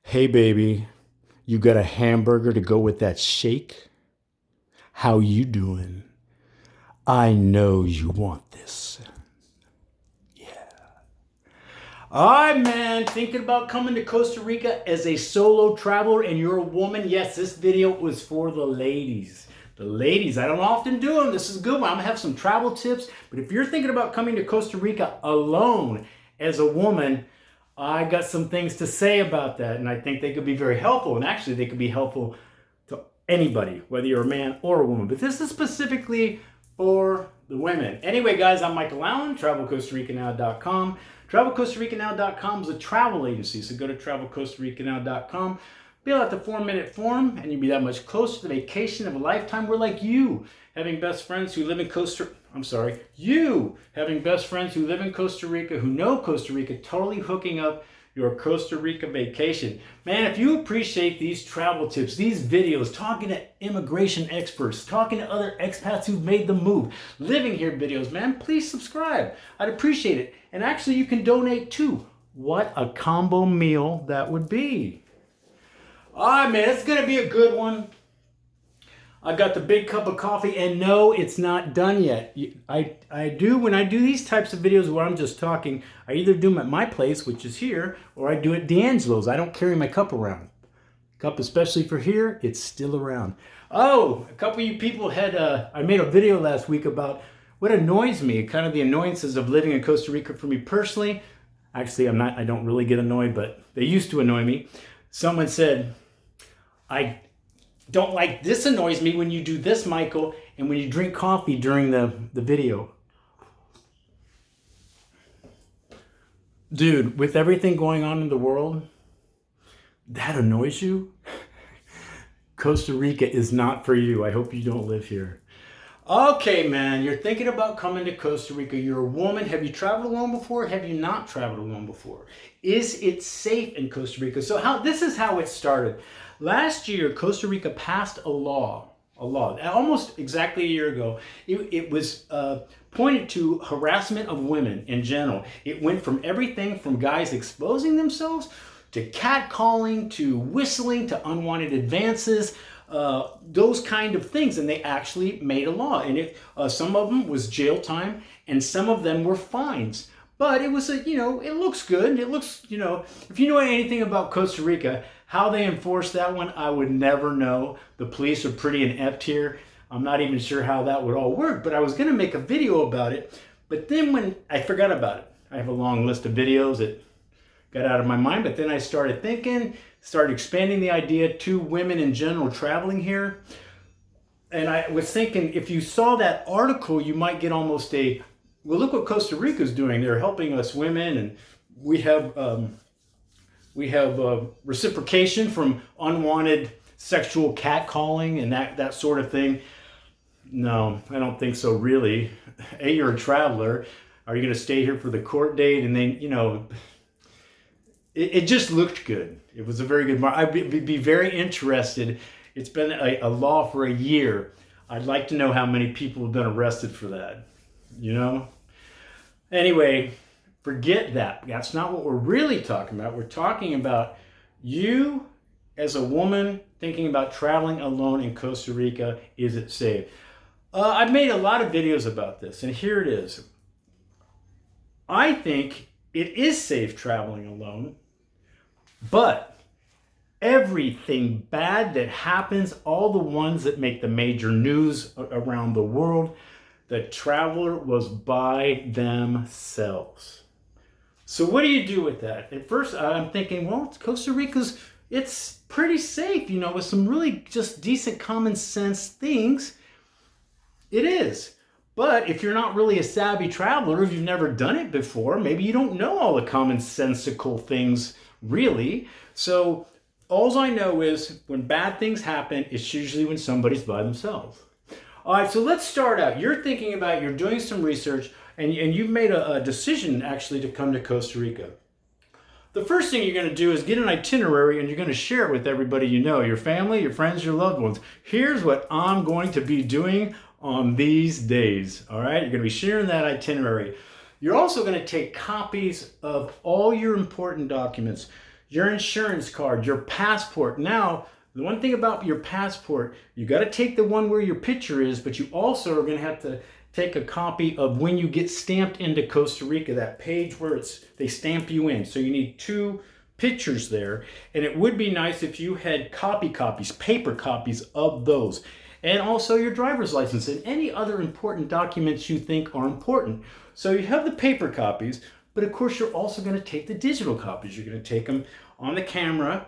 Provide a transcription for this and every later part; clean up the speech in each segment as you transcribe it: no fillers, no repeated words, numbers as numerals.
Hey baby, you got a hamburger to go with that shake? How you doing? I know you want this. All right, man, thinking about coming to Costa Rica as a solo traveler and you're a woman? Yes, this video was for the ladies. The ladies, I don't often do them. This is a good one. I'm gonna have some travel tips, but if you're thinking about coming to Costa Rica alone as a woman, I got some things to say about that, and I think they could be very helpful, and actually they could be helpful to anybody, whether you're a man or a woman, but this is specifically for the women. Anyway, guys, I'm Michael Allen, TravelCostaRicaNow.com. TravelCostaRicaNow.com is a travel agency, so go to TravelCostaRicaNow.com, fill out the 4-minute form, and you'll be that much closer to the vacation of a lifetime. We're like you, having best friends who live in you having best friends who live in Costa Rica, who know Costa Rica, totally hooking up your Costa Rica vacation. Man, if you appreciate these travel tips, these videos, talking to immigration experts, talking to other expats who've made the move, living here videos, man, please subscribe. I'd appreciate it. And actually, you can donate too. What a combo meal that would be. All right, man, it's going to be a good one. I got the big cup of coffee, and no, it's not done yet. I do, when I do these types of videos where I'm just talking, I either do them at my place, which is here, or I do it at D'Angelo's. I don't carry my cup around. Cup, especially for here, it's still around. Oh, a couple of you people had, I made a video last week about what annoys me, kind of the annoyances of living in Costa Rica for me personally. Actually, I don't really get annoyed, but they used to annoy me. Someone said, I don't like, this annoys me when you do this, Michael, and when you drink coffee during the video. Dude, with everything going on in the world, that annoys you? Costa Rica is not for you. I hope you don't live here. Okay, man, you're thinking about coming to Costa Rica. You're a woman. Have you traveled alone before? Have you not traveled alone before? Is it safe in Costa Rica? So this is how it started. Last year, Costa Rica passed a law, almost exactly a year ago. It was pointed to harassment of women in general. It went from everything from guys exposing themselves to catcalling to whistling to unwanted advances, those kind of things. And they actually made a law. And some of them was jail time and some of them were fines. But it was it looks good. It looks, if you know anything about Costa Rica, how they enforce that one, I would never know. The police are pretty inept here. I'm not even sure how that would all work, but I was going to make a video about it. But then when I forgot about it, I have a long list of videos that got out of my mind, but then I started thinking, started expanding the idea to women in general traveling here. And I was thinking, if you saw that article, you might get almost well, look what Costa Rica is doing. They're helping us women, and we have reciprocation from unwanted sexual catcalling and that sort of thing. No, I don't think so, really. You're a traveler. Are you going to stay here for the court date? And then, it just looked good. It was a very good mark. I'd be very interested. It's been a law for a year. I'd like to know how many people have been arrested for that, Anyway, forget that. That's not what we're really talking about. We're talking about you as a woman thinking about traveling alone in Costa Rica. Is it safe? I've made a lot of videos about this, and here it is. I think it is safe traveling alone, but everything bad that happens, all the ones that make the major news around the world, the traveler was by themselves. So what do you do with that? At first, I'm thinking, well, Costa Rica's, it's pretty safe, with some really just decent common sense things. It is. But if you're not really a savvy traveler, if you've never done it before, maybe you don't know all the commonsensical things, really. So all I know is when bad things happen, it's usually when somebody's by themselves. All right, so let's start out. You're doing some research, and you've made a decision, actually, to come to Costa Rica. The first thing you're going to do is get an itinerary, and you're going to share it with everybody you know, your family, your friends, your loved ones. Here's what I'm going to be doing on these days, all right? You're going to be sharing that itinerary. You're also going to take copies of all your important documents. your insurance card, your passport. Now, the one thing about your passport, you got to take the one where your picture is, but you also are going to have to take a copy of when you get stamped into Costa Rica, that page where they stamp you in. So you need 2 pictures there, and it would be nice if you had copies, paper copies of those, and also your driver's license and any other important documents you think are important. So you have the paper copies, but of course you're also going to take the digital copies. You're going to take them on the camera.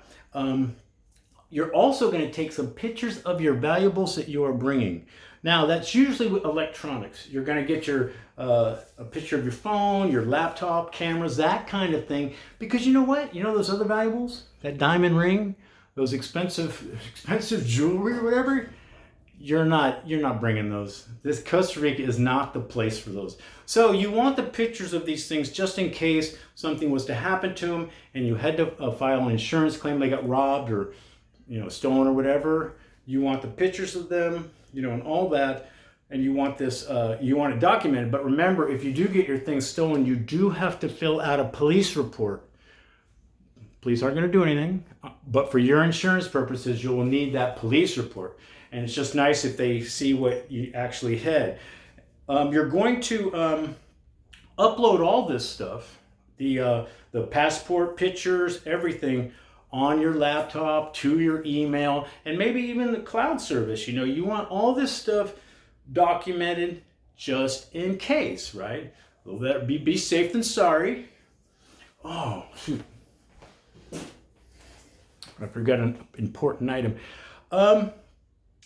You're also going to take some pictures of your valuables that you are bringing. Now, that's usually with electronics. You're going to get your a picture of your phone, your laptop, cameras, that kind of thing. Because you know what? You know those other valuables? That diamond ring, those expensive jewelry or whatever? You're not bringing those. This Costa Rica is not the place for those. So you want the pictures of these things just in case something was to happen to them and you had to file an insurance claim, they got robbed or stolen or whatever. You want the pictures of them, and all that, and you want this, you want it documented. But remember, if you do get your things stolen, you do have to fill out a police report. Police aren't going to do anything, but for your insurance purposes, you will need that police report. And it's just nice if they see what you actually had. You're going to upload all this stuff, the passport, pictures, everything, on your laptop, to your email, and maybe even the cloud service. You want all this stuff documented just in case, right? Well, that be safe than sorry. Oh, shoot. I forgot an important item.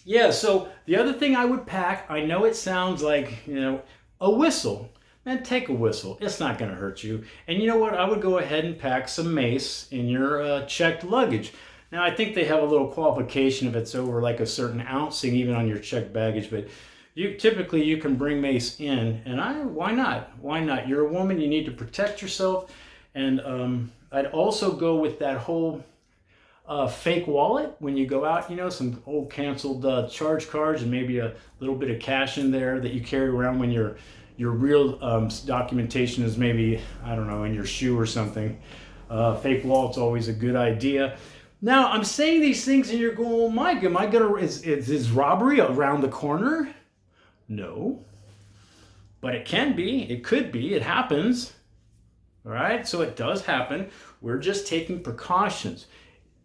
Yeah, so the other thing I would pack, I know it sounds like, a whistle. Man, take a whistle. It's not going to hurt you. And you know what? I would go ahead and pack some mace in your checked luggage. Now, I think they have a little qualification if it's over like a certain ouncing, even on your checked baggage. But typically you can bring mace in. And why not? Why not? You're a woman. You need to protect yourself. And I'd also go with that whole fake wallet when you go out. Some old canceled charge cards and maybe a little bit of cash in there that you carry around when your real documentation is maybe, I don't know, in your shoe or something. Fake wallet's always a good idea. Now, I'm saying these things and you're going, oh my God, is robbery around the corner? No. But it can be, it could be, it happens. All right, so it does happen. We're just taking precautions.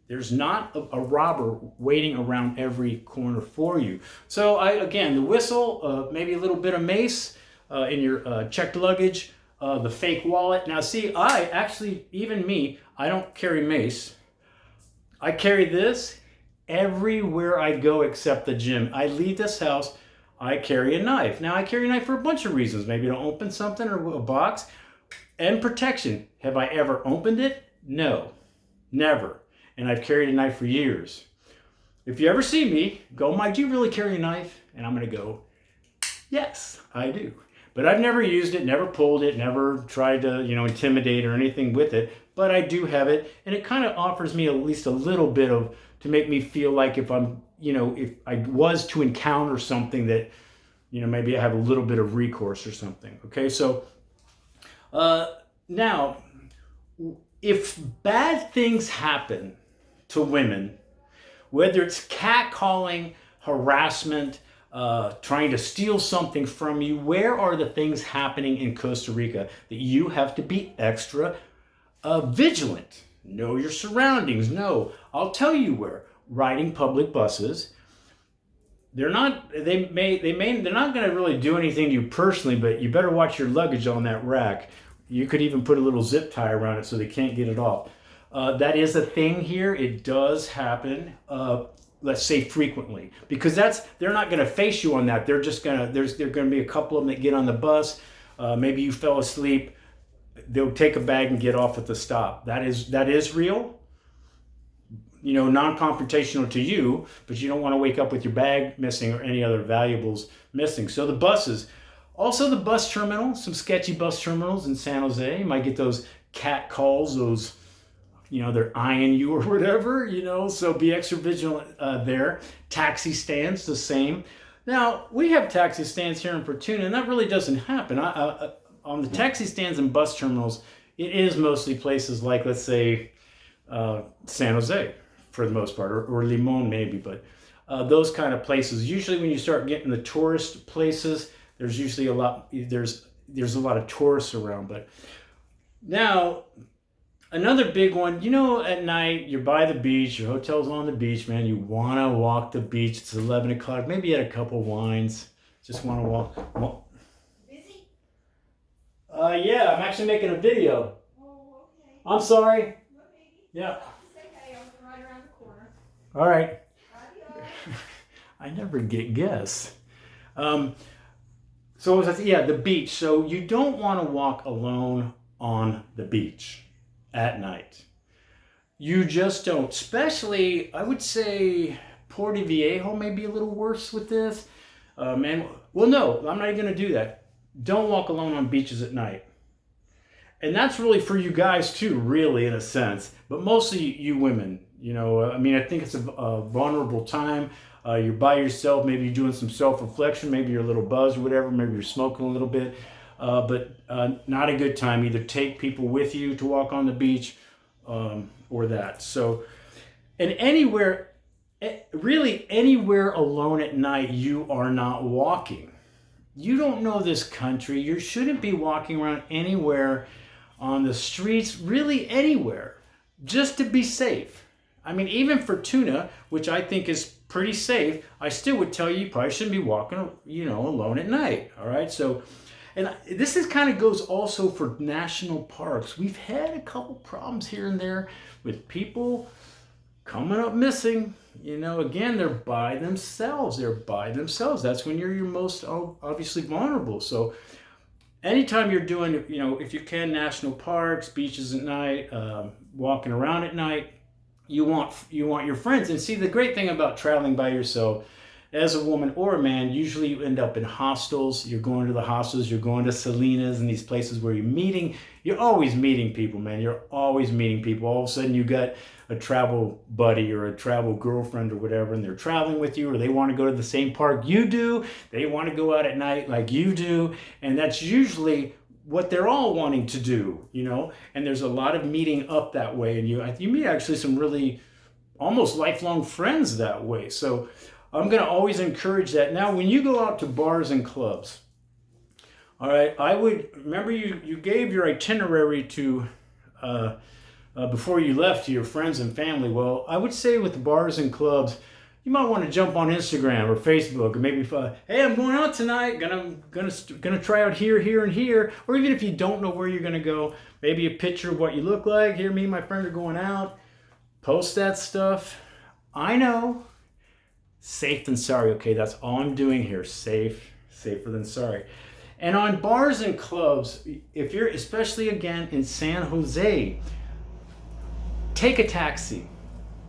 There's not a robber waiting around every corner for you. So again, the whistle, maybe a little bit of mace, in your checked luggage, the fake wallet. Now see, even me, I don't carry mace. I carry this everywhere I go except the gym. I leave this house, I carry a knife. Now I carry a knife for a bunch of reasons. Maybe to open something or a box. And protection. Have I ever opened it? No, never. And I've carried a knife for years. If you ever see me, go, Mike, do you really carry a knife? And I'm going to go, yes, I do. But I've never used it, never pulled it, never tried to, intimidate or anything with it. But I do have it, and it kind of offers me at least a little bit to make me feel like if I'm, if I was to encounter something that, maybe I have a little bit of recourse or something. Okay, so now, if bad things happen to women, whether it's catcalling, harassment, trying to steal something from you, where are the things happening in Costa Rica that you have to be extra vigilant? Know your surroundings. No, I'll tell you where. Riding public buses. They're not going to really do anything to you personally, but you better watch your luggage on that rack. You could even put a little zip tie around it so they can't get it off. That is a thing here. It does happen. Let's say frequently, because they're not going to face you on that. They're just going to be a couple of them that get on the bus. Maybe you fell asleep. They'll take a bag and get off at the stop. That is real. Non-confrontational to you, but you don't want to wake up with your bag missing or any other valuables missing. So the buses, also the bus terminal, some sketchy bus terminals in San Jose. You might get those cat calls, those, they're eyeing you or whatever, so be extra vigilant there. Taxi stands, the same. Now, we have taxi stands here in Fortuna, and that really doesn't happen. On the taxi stands and bus terminals, it is mostly places like, let's say, San Jose for the most part, or Limon maybe, but those kind of places. Usually when you start getting the tourist places, there's usually there's a lot of tourists around. But now, another big one, at night, you're by the beach, your hotel's on the beach, man, you want to walk the beach. It's 11 o'clock, maybe you had a couple wines, just want to walk. Busy? Yeah, I'm actually making a video. Oh, okay. I'm sorry. No biggie. Yeah. Say hey, I'm right around the corner. All right. Adios. I never get guests. So what was I saying? Yeah, the beach. So you don't want to walk alone on the beach at night. You just don't. Especially, I would say, Puerto Viejo may be a little worse with this. Well, no, I'm not even going to do that. Don't walk alone on beaches at night. And that's really for you guys too, really, in a sense. But mostly you women. I think it's a vulnerable time. You're by yourself. Maybe you're doing some self-reflection. Maybe you're a little buzzed or whatever. Maybe you're smoking a little bit. But not a good time. Either take people with you to walk on the beach or that. So, and really anywhere alone at night, you are not walking. You don't know this country. You shouldn't be walking around anywhere on the streets, really anywhere, just to be safe. I mean, even for tuna, which I think is pretty safe, I still would tell you probably shouldn't be walking, alone at night. All right. So, and this is kind of goes also for national parks. We've had a couple problems here and there with people coming up missing. Again, they're by themselves. That's when you're your most obviously vulnerable. So anytime you're doing, if you can, national parks, beaches at night, walking around at night, you want your friends. And see, the great thing about traveling by yourself as a woman or a man, usually you end up in hostels. You're going to the hostels, you're going to Salinas and these places where you're always meeting people, man. You're always meeting people. All of a sudden you got a travel buddy or a travel girlfriend or whatever, and they're traveling with you, or they want to go to the same park you do. They want to go out at night like you do. And that's usually what they're all wanting to do, and there's a lot of meeting up that way. And you meet actually some really almost lifelong friends that way. So I'm going to always encourage that. Now, when you go out to bars and clubs, all right, I would remember you gave your itinerary to before you left to your friends and family. Well, I would say with the bars and clubs, you might want to jump on Instagram or Facebook and maybe, hey, I'm going out tonight. Gonna try out here, here, and here. Or even if you don't know where you're gonna go, maybe a picture of what you look like. Here, me and my friend are going out. Post that stuff. I know. Safe than sorry. Okay, that's all I'm doing here. Safer than sorry. And on bars and clubs, if you're especially again in San Jose, take a taxi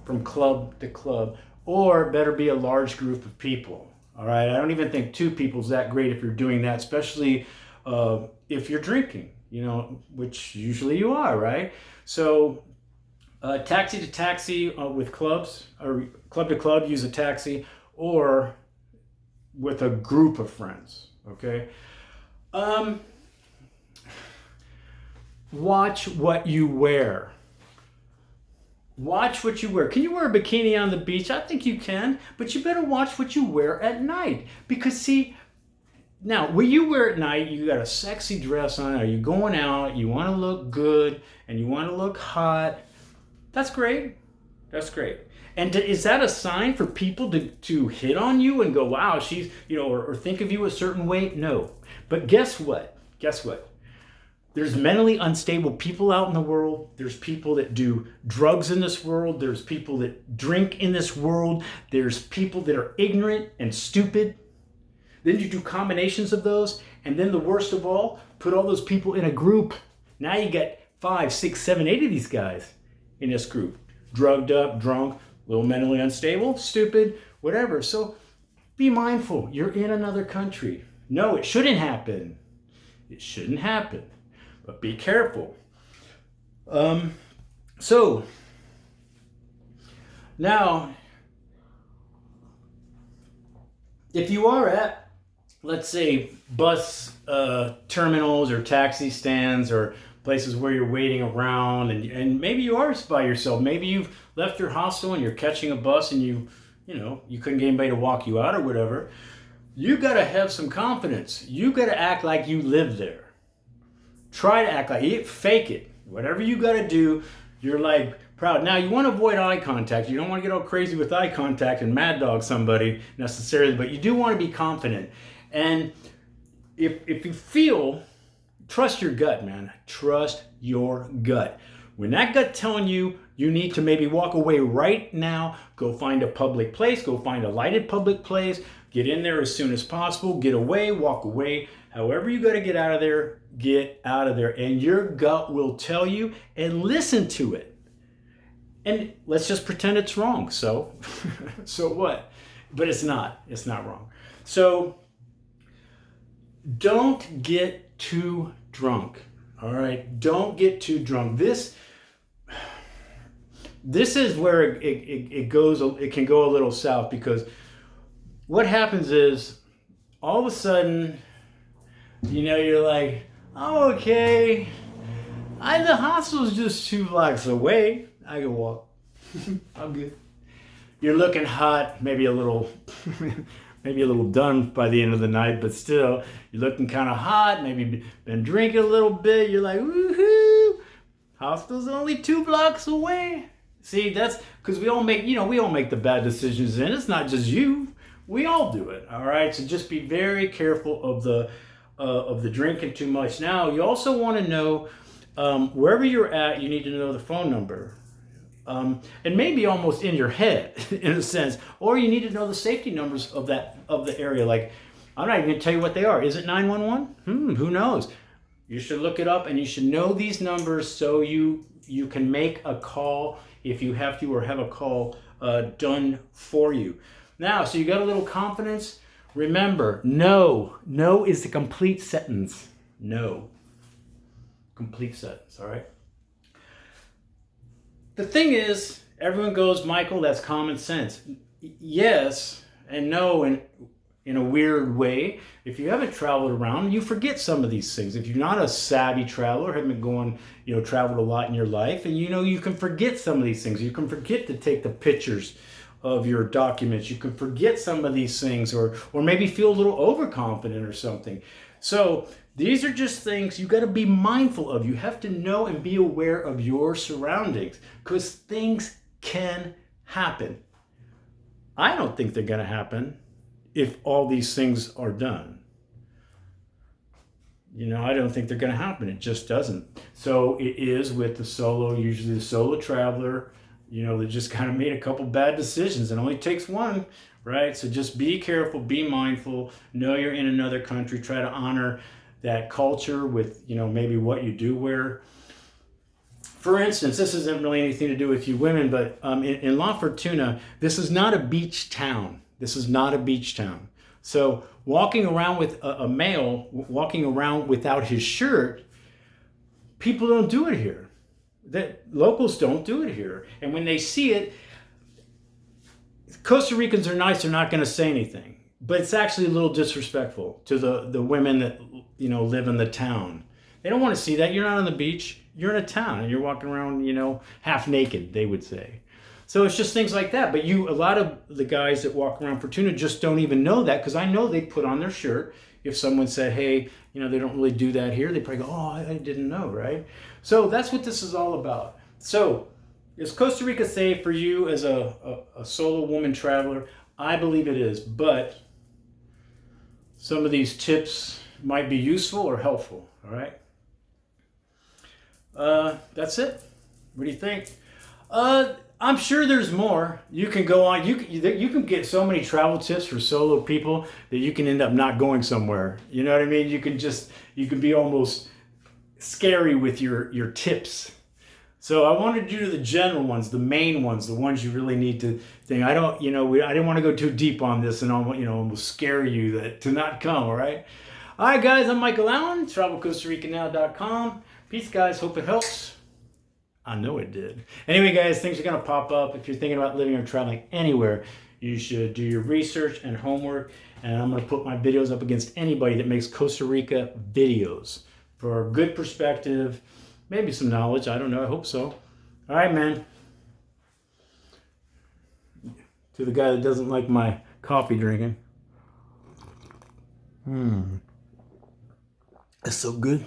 from club to club. Or better be a large group of people. All right. I don't even think 2 people is that great if you're doing that, especially if you're drinking, which usually you are, right? So taxi to taxi with clubs, or club to club, use a taxi, or with a group of friends. Okay. Watch what you wear. Watch what you wear. Can you wear a bikini on the beach? I think you can, but you better watch what you wear at night. Because see, now what you wear at night, you got a sexy dress on, are you going out, you want to look good, and you want to look hot, that's great. That's great. And is that a sign for people to hit on you and go, wow, she's, or think of you a certain way? No. But guess what? There's mentally unstable people out in the world. There's people that do drugs in this world. There's people that drink in this world. There's people that are ignorant and stupid. Then you do combinations of those. And then the worst of all, put all those people in a group. Now you get 5, 6, 7, 8 of these guys in this group. Drugged up, drunk, a little mentally unstable, stupid, whatever. So be mindful. You're in another country. No, it shouldn't happen. It shouldn't happen. But be careful. So now, if you are at, let's say, bus terminals or taxi stands or places where you're waiting around, and maybe you are by yourself. Maybe you've left your hostel and you're catching a bus and you couldn't get anybody to walk you out or whatever. You got to have some confidence. You got to act like you live there. Try to act like it, fake it. Whatever you got to do, you're like proud. Now, you want to avoid eye contact. You don't want to get all crazy with eye contact and mad dog somebody necessarily, but you do want to be confident. And if you feel, trust your gut, man. Trust your gut. When that gut telling you you need to maybe walk away right now, go find a public place, go find a lighted public place, get in there as soon as possible, get away, walk away. However you got to get out of there, get out of there. And your gut will tell you, and listen to it. And let's just pretend it's wrong. So, so what? But it's not. It's not wrong. So don't get too drunk. All right? Don't get too drunk. This is where it goes. It can go a little south, because what happens is all of a sudden, you're like, oh, okay, the hostel's just 2 blocks away. I can walk. I'm good. You're looking hot, maybe a little done by the end of the night, but still, you're looking kind of hot. Maybe been drinking a little bit. You're like, woohoo! Hostel's only 2 blocks away. See, that's because we all make the bad decisions, and it's not just you. We all do it. All right. So just be very careful of the drinking too much. Now, you also want to know wherever you're at. You need to know the phone number. And maybe almost in your head, in a sense, or you need to know the safety numbers of the area. Like, I'm not even going to tell you what they are. Is it 911? Who knows? You should look it up, and you should know these numbers so you can make a call if you have to, or have a call done for you. Now, so you got a little confidence. Remember, no is the complete sentence. No, complete sentence. All right. The thing is, everyone goes, Michael, that's common sense. Yes and no in a weird way. If you haven't traveled around, you forget some of these things. If you're not a savvy traveler, haven't been going, traveled a lot in your life, and you can forget some of these things. You can forget to take the pictures of your documents. You can forget some of these things, or maybe feel a little overconfident or something. So these are just things you got to be mindful of. You have to know and be aware of your surroundings, because things can happen. I don't think they're going to happen if all these things are done. I don't think they're going to happen. It just doesn't. So it is with usually the solo traveler, that just kind of made a couple bad decisions. It only takes one, right? So just be careful, be mindful, know you're in another country, try to honor that culture with, maybe what you do wear. For instance, this isn't really anything to do with you women, but in La Fortuna, this is not a beach town. This is not a beach town. So walking around with a male, walking around without his shirt, people don't do it here. Locals don't do it here. And when they see it, Costa Ricans are nice. They're not going to say anything. But it's actually a little disrespectful to the women that, live in the town. They don't want to see that. You're not on the beach. You're in a town and you're walking around, half naked, they would say. So it's just things like that. But a lot of the guys that walk around Fortuna just don't even know that, because I know they put on their shirt. If someone said, hey, they don't really do that here, they probably go, oh, I didn't know, right? So that's what this is all about. So is Costa Rica safe for you as a solo woman traveler? I believe it is, but some of these tips might be useful or helpful, all right? That's it. What do you think? I'm sure there's more. You can go on. You can get so many travel tips for solo people that you can end up not going somewhere. You know what I mean? You can be almost scary with your tips. So I wanted to do the general ones, the main ones, the ones you really need to think. I didn't want to go too deep on this and almost scare you to not come. All right. All right, guys. I'm Michael Allen, TravelCostaRicaNow.com. Peace, guys. Hope it helps. I know it did. Anyway, guys, things are going to pop up. If you're thinking about living or traveling anywhere, you should do your research and homework. And I'm going to put my videos up against anybody that makes Costa Rica videos for a good perspective, Maybe some knowledge. I don't know. I hope so. All right, man. To the guy that doesn't like my coffee drinking. That's so good.